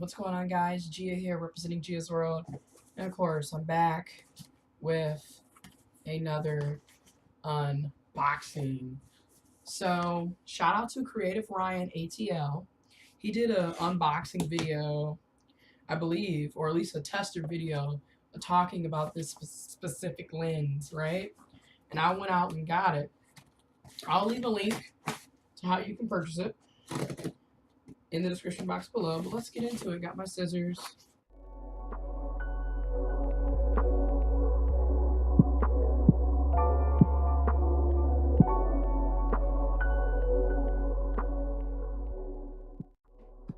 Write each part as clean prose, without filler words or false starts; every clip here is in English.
What's going on, guys? Gia here, representing JiasWorld, and of course I'm back with another unboxing. So shout out to CreativeRyanATL. He did an unboxing video, I believe, or at least a tester video talking about this specific lens, right? And I went out and got it. I'll leave a link to how you can purchase it in the description box below, but let's get into it. Got my scissors.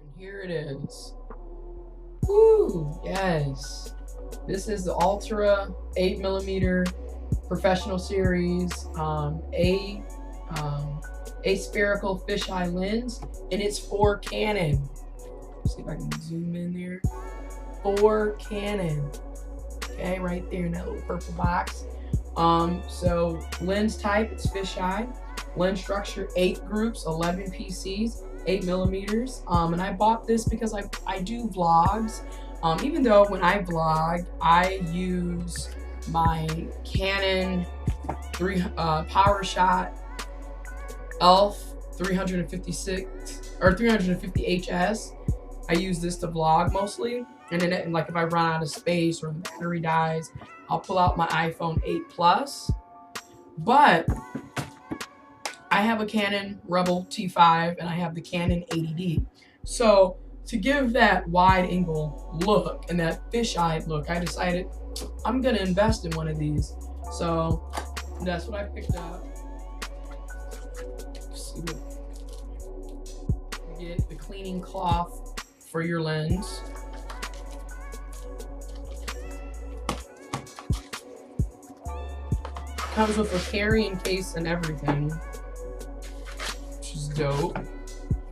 And here it is. Woo, yes. This is the Altura 8mm professional series, Aspherical Fisheye lens, and it's for Canon. Let's see if I can zoom in there. For Canon. Okay, right there in that little purple box. So lens type, it's fisheye. Lens structure, 8 groups, 11 PCs, 8mm. And I bought this because I do vlogs. Even though when I vlog, I use my Canon PowerShot ELPH 356 or 350 HS. I use this to vlog mostly, and then like if I run out of space or the battery dies, I'll pull out my iPhone 8 Plus. But I have a Canon Rebel T5 and I have the Canon 80D. So to give that wide angle look and that fisheye look, I decided I'm gonna invest in one of these. So that's what I picked up. You get the cleaning cloth for your lens. Comes with a carrying case and everything, which is dope.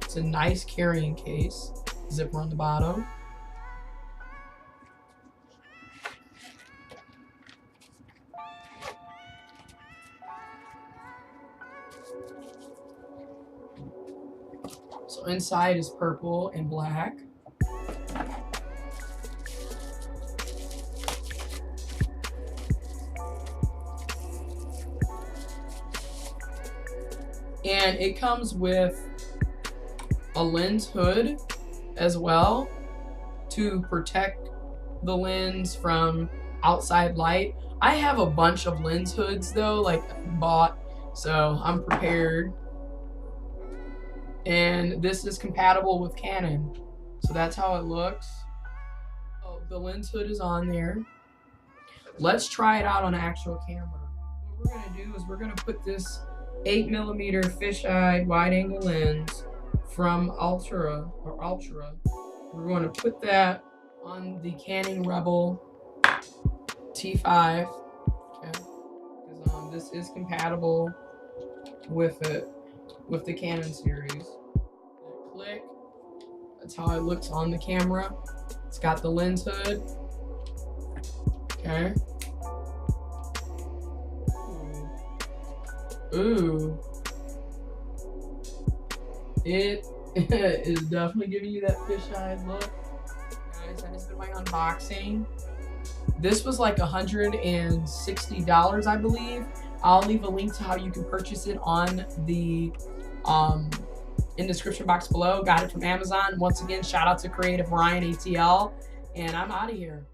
It's a nice carrying case. Zipper on the bottom. So inside is purple and black. And it comes with a lens hood as well to protect the lens from outside light. I have a bunch of lens hoods though, like I bought, so I'm prepared. And this is compatible with Canon, so that's how it looks. Oh, the lens hood is on there. Let's try it out on actual camera. What we're gonna do is we're gonna put this 8mm fisheye wide-angle lens from Altura. We're going to put that on the Canon Rebel T5. Okay, because this is compatible with it, with the Canon series. Click. That's how it looks on the camera. It's got the lens hood. Okay. Ooh. It is definitely giving you that fisheye look. Guys, that has been my unboxing. This was like $160, I believe. I'll leave a link to how you can purchase it on the in the description box below. Got it from Amazon. Once again, shout out to CreativeRyanATL, and I'm out of here.